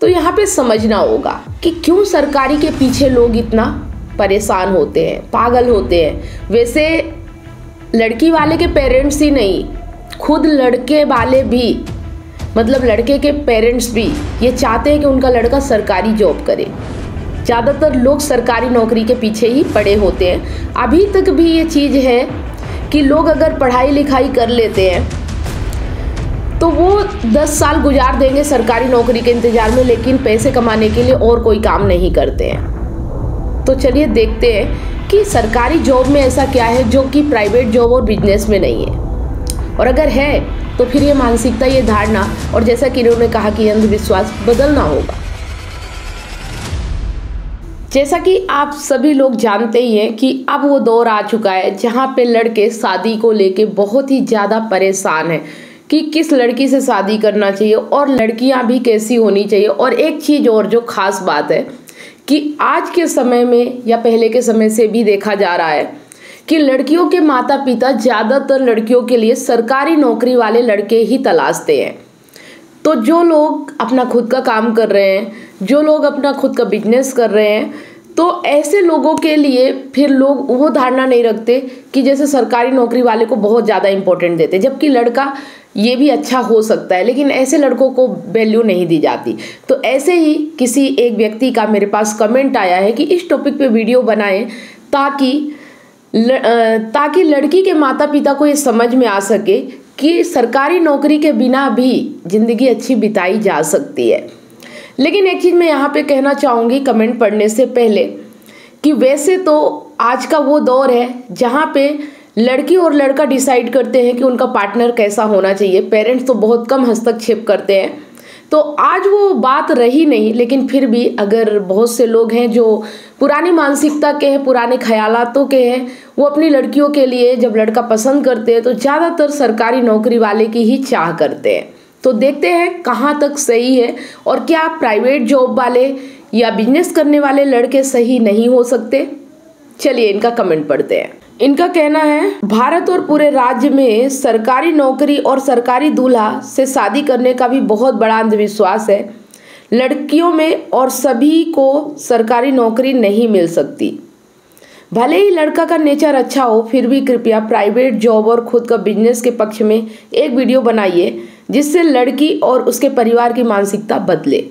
तो यहाँ पे समझना होगा कि क्यों सरकारी के पीछे लोग इतना परेशान होते हैं, पागल होते हैं। वैसे लड़की वाले के पेरेंट्स ही नहीं, खुद लड़के वाले भी, मतलब लड़के के पेरेंट्स भी ये चाहते हैं कि उनका लड़का सरकारी जॉब करे। ज़्यादातर लोग सरकारी नौकरी के पीछे ही पड़े होते हैं। अभी तक भी ये चीज़ है कि लोग अगर पढ़ाई लिखाई कर लेते हैं तो वो 10 साल गुजार देंगे सरकारी नौकरी के इंतज़ार में, लेकिन पैसे कमाने के लिए और कोई काम नहीं करते हैं। तो चलिए देखते हैं कि सरकारी जॉब में ऐसा क्या है जो कि प्राइवेट जॉब और बिजनेस में नहीं है, और अगर है तो फिर ये मानसिकता, ये धारणा और जैसा कि इन्होंने कहा कि अंधविश्वास बदलना होगा। जैसा कि आप सभी लोग जानते ही हैं कि अब वो दौर आ चुका है जहाँ पे लड़के शादी को लेके बहुत ही ज़्यादा परेशान हैं कि किस लड़की से शादी करना चाहिए और लड़कियां भी कैसी होनी चाहिए। और एक चीज़ और जो खास बात है कि आज के समय में या पहले के समय से भी देखा जा रहा है कि लड़कियों के माता पिता ज़्यादातर लड़कियों के लिए सरकारी नौकरी वाले लड़के ही तलाशते हैं। तो जो लोग अपना खुद का काम कर रहे हैं, जो लोग अपना खुद का बिजनेस कर रहे हैं, तो ऐसे लोगों के लिए फिर लोग वो धारणा नहीं रखते कि जैसे सरकारी नौकरी वाले को बहुत ज़्यादा इम्पोर्टेंट देते, जबकि लड़का ये भी अच्छा हो सकता है, लेकिन ऐसे लड़कों को वैल्यू नहीं दी जाती। तो ऐसे ही किसी एक व्यक्ति का मेरे पास कमेंट आया है कि इस टॉपिक पे वीडियो बनाएं ताकि लड़की के माता पिता को ये समझ में आ सके कि सरकारी नौकरी के बिना भी ज़िंदगी अच्छी बिताई जा सकती है। लेकिन एक चीज़ मैं यहाँ पे कहना चाहूँगी कमेंट पढ़ने से पहले कि वैसे तो आज का वो दौर है जहाँ पे लड़की और लड़का डिसाइड करते हैं कि उनका पार्टनर कैसा होना चाहिए। पेरेंट्स तो बहुत कम हस्तक्षेप करते हैं, तो आज वो बात रही नहीं। लेकिन फिर भी अगर बहुत से लोग हैं जो पुरानी मानसिकता के हैं, पुराने ख्यालातों के हैं, वो अपनी लड़कियों के लिए जब लड़का पसंद करते हैं तो ज़्यादातर सरकारी नौकरी वाले की ही चाह करते हैं। तो देखते हैं कहाँ तक सही है और क्या प्राइवेट जॉब वाले या बिजनेस करने वाले लड़के सही नहीं हो सकते। चलिए इनका कमेंट पढ़ते हैं। इनका कहना है, भारत और पूरे राज्य में सरकारी नौकरी और सरकारी दूल्हा से शादी करने का भी बहुत बड़ा अंधविश्वास है। लड़कियों में और सभी को सरकारी नौकरी नहीं मिल सकती। भले ही लड़का का नेचर अच्छा हो, फिर भी कृपया प्राइवेट जॉब और खुद का बिजनेस के पक्ष में एक वीडियो बनाइए जिससे लड़की और उसके परिवार की मानसिकता बदले।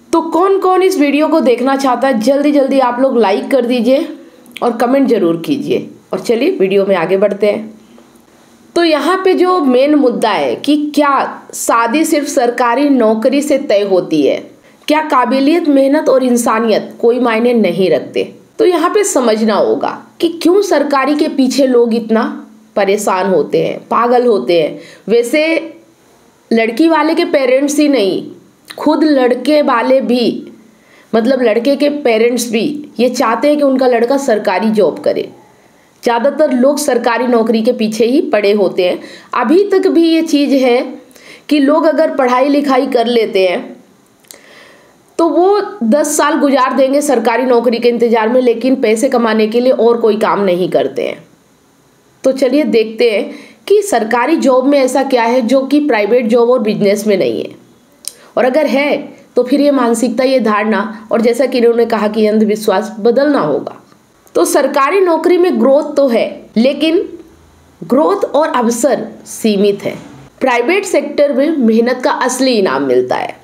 तो कौन कौन इस वीडियो को देखना चाहता है, जल्दी जल्दी आप लोग लाइक कर दीजिए और कमेंट जरूर कीजिए। और चलिए वीडियो में आगे बढ़ते हैं। तो यहाँ पे जो मेन मुद्दा है कि क्या शादी सिर्फ सरकारी नौकरी से तय होती है, क्या काबिलियत, मेहनत और इंसानियत कोई मायने नहीं रखते। तो यहाँ पे समझना होगा कि क्यों सरकारी के पीछे लोग इतना परेशान होते हैं, पागल होते हैं। वैसे लड़की वाले के पेरेंट्स ही नहीं, खुद लड़के वाले भी, मतलब लड़के के पेरेंट्स भी ये चाहते हैं कि उनका लड़का सरकारी जॉब करे। ज़्यादातर लोग सरकारी नौकरी के पीछे ही पड़े होते हैं। अभी तक भी ये चीज़ है कि लोग अगर पढ़ाई लिखाई कर लेते हैं तो वो 10 साल गुजार देंगे सरकारी नौकरी के इंतज़ार में, लेकिन पैसे कमाने के लिए और कोई काम नहीं करते हैं। तो चलिए देखते हैं कि सरकारी जॉब में ऐसा क्या है जो कि प्राइवेट जॉब और बिजनेस में नहीं है, और अगर है तो फिर ये मानसिकता, ये धारणा और जैसा कि इन्होंने कहा कि अंधविश्वास बदलना होगा। तो सरकारी नौकरी में ग्रोथ तो है, लेकिन ग्रोथ और अवसर सीमित है। प्राइवेट सेक्टर में मेहनत का असली इनाम मिलता है।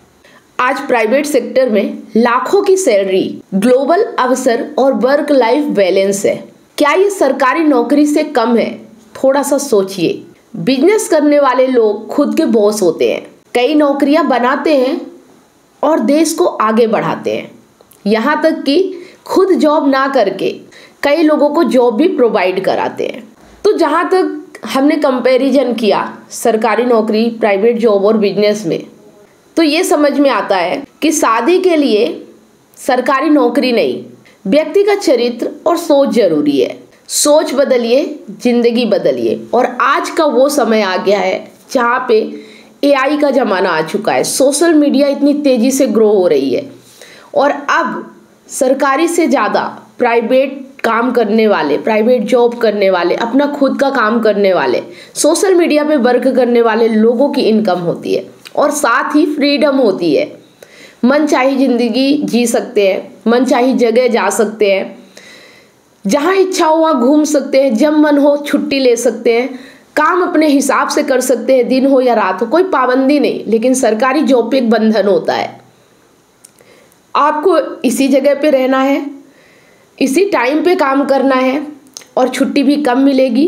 आज प्राइवेट सेक्टर में लाखों की सैलरी, ग्लोबल अवसर और वर्क लाइफ बैलेंस है। क्या ये सरकारी नौकरी से कम है? थोड़ा सा सोचिए। बिजनेस करने वाले लोग खुद के बॉस होते हैं, कई नौकरियां बनाते हैं और देश को आगे बढ़ाते हैं। यहाँ तक कि खुद जॉब ना करके कई लोगों को जॉब भी प्रोवाइड कराते हैं। तो जहाँ तक हमने कंपैरिजन किया सरकारी नौकरी, प्राइवेट जॉब और बिजनेस में, तो ये समझ में आता है कि शादी के लिए सरकारी नौकरी नहीं, व्यक्ति का चरित्र और सोच जरूरी है। सोच बदलिए, जिंदगी बदलिए। और आज का वो समय आ गया है जहाँ पे AI का ज़माना आ चुका है। सोशल मीडिया इतनी तेज़ी से ग्रो हो रही है और अब सरकारी से ज़्यादा प्राइवेट काम करने वाले, प्राइवेट जॉब करने वाले, अपना खुद का काम करने वाले, सोशल मीडिया पे वर्क करने वाले लोगों की इनकम होती है और साथ ही फ्रीडम होती है। मन चाही ज़िंदगी जी सकते हैं, मन चाही जगह जा सकते हैं, जहाँ इच्छा हो वहाँ घूम सकते हैं, जब मन हो छुट्टी ले सकते हैं, काम अपने हिसाब से कर सकते हैं, दिन हो या रात हो, कोई पाबंदी नहीं। लेकिन सरकारी जॉब पे एक बंधन होता है, आपको इसी जगह पे रहना है, इसी टाइम पे काम करना है और छुट्टी भी कम मिलेगी।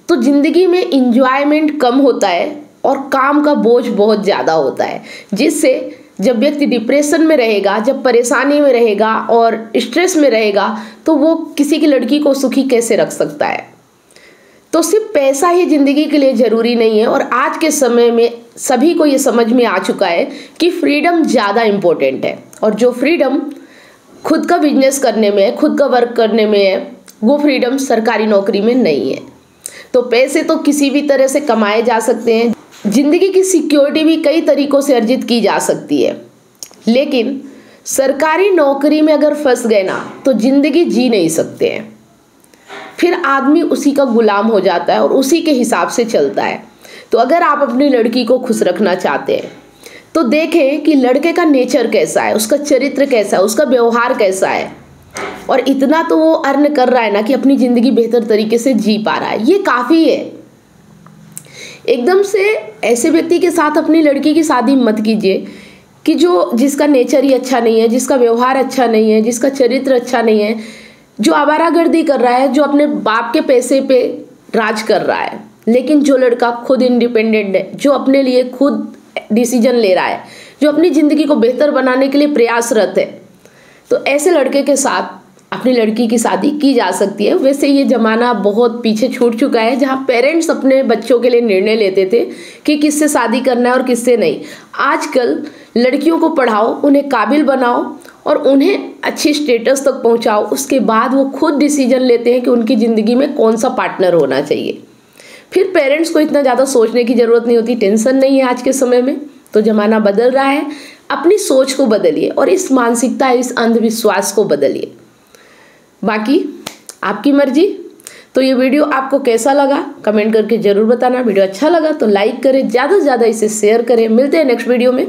तो ज़िंदगी में इंजॉयमेंट कम होता है और काम का बोझ बहुत ज़्यादा होता है, जिससे जब व्यक्ति डिप्रेशन में रहेगा, जब परेशानी में रहेगा और स्ट्रेस में रहेगा, तो वो किसी की लड़की को सुखी कैसे रख सकता है। तो सिर्फ पैसा ही ज़िंदगी के लिए ज़रूरी नहीं है। और आज के समय में सभी को ये समझ में आ चुका है कि फ्रीडम ज़्यादा इम्पोर्टेंट है, और जो फ्रीडम खुद का बिजनेस करने में है, खुद का वर्क करने में है, वो फ्रीडम सरकारी नौकरी में नहीं है। तो पैसे तो किसी भी तरह से कमाए जा सकते हैं, ज़िंदगी की सिक्योरिटी भी कई तरीक़ों से अर्जित की जा सकती है, लेकिन सरकारी नौकरी में अगर फंस गए ना तो ज़िंदगी जी नहीं सकते हैं। फिर आदमी उसी का गुलाम हो जाता है और उसी के हिसाब से चलता है। तो अगर आप अपनी लड़की को खुश रखना चाहते हैं तो देखें कि लड़के का नेचर कैसा है, उसका चरित्र कैसा है, उसका व्यवहार कैसा है, और इतना तो वो अर्न कर रहा है ना कि अपनी ज़िंदगी बेहतर तरीके से जी पा रहा है, ये काफ़ी है। एकदम से ऐसे व्यक्ति के साथ अपनी लड़की की शादी मत कीजिए कि जिसका नेचर ही अच्छा नहीं है, जिसका व्यवहार अच्छा नहीं है, जिसका चरित्र अच्छा नहीं है, जो आवारागर्दी कर रहा है, जो अपने बाप के पैसे पे राज कर रहा है। लेकिन जो लड़का खुद इंडिपेंडेंट है, जो अपने लिए खुद डिसीजन ले रहा है, जो अपनी ज़िंदगी को बेहतर बनाने के लिए प्रयासरत है, तो ऐसे लड़के के साथ अपनी लड़की की शादी की जा सकती है। वैसे ये ज़माना बहुत पीछे छूट चुका है जहाँ पेरेंट्स अपने बच्चों के लिए निर्णय लेते थे कि किससे शादी करना है और किससे नहीं। आजकल लड़कियों को पढ़ाओ, उन्हें काबिल बनाओ और उन्हें अच्छी स्टेटस तक पहुँचाओ, उसके बाद वो खुद डिसीजन लेते हैं कि उनकी ज़िंदगी में कौन सा पार्टनर होना चाहिए। फिर पेरेंट्स को इतना ज़्यादा सोचने की ज़रूरत नहीं होती, टेंशन नहीं है आज के समय में। तो ज़माना बदल रहा है, अपनी सोच को बदलिए और इस मानसिकता, इस अंधविश्वास को बदलिए। बाकी आपकी मर्जी। तो ये वीडियो आपको कैसा लगा कमेंट करके ज़रूर बताना। वीडियो अच्छा लगा तो लाइक करें, ज़्यादा से ज़्यादा इसे शेयर करें। मिलते हैं नेक्स्ट वीडियो में,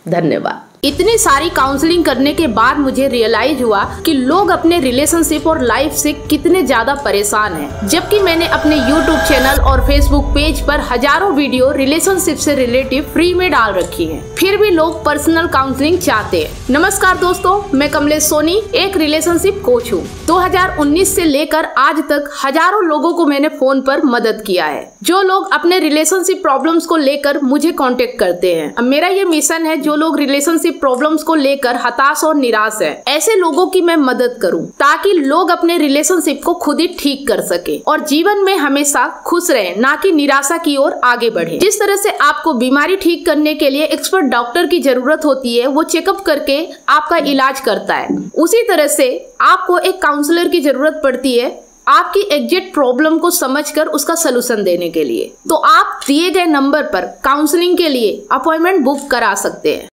धन्यवाद। इतनी सारी काउंसलिंग करने के बाद मुझे रियलाइज हुआ कि लोग अपने रिलेशनशिप और लाइफ से कितने ज्यादा परेशान हैं। जबकि मैंने अपने YouTube चैनल और Facebook पेज पर हजारों वीडियो रिलेशनशिप से रिलेटिव फ्री में डाल रखी हैं, फिर भी लोग पर्सनल काउंसलिंग चाहते हैं। नमस्कार दोस्तों, मैं कमलेश सोनी एक रिलेशनशिप कोच हूँ। 2019 से लेकर आज तक हजारों लोगों को मैंने फोन पर मदद किया है, जो लोग अपने रिलेशनशिप प्रॉब्लम्स को लेकर मुझे कांटेक्ट करते हैं। अब मेरा ये मिशन है, जो लोग रिलेशनशिप प्रॉब्लम्स को लेकर हताश और निराश है, ऐसे लोगों की मैं मदद करूं, ताकि लोग अपने रिलेशनशिप को खुद ही ठीक कर सके और जीवन में हमेशा खुश रहे, ना कि निराशा की ओर आगे बढ़े। जिस तरह से आपको बीमारी ठीक करने के लिए एक्सपर्ट डॉक्टर की जरूरत होती है, वो चेकअप करके आपका इलाज करता है, उसी तरह से आपको एक काउंसलर की जरूरत पड़ती है आपकी एग्जैक्ट प्रॉब्लम को समझकर उसका सलूशन देने के लिए। तो आप दिए गए नंबर पर काउंसलिंग के लिए अपॉइंटमेंट बुक करा सकते हैं।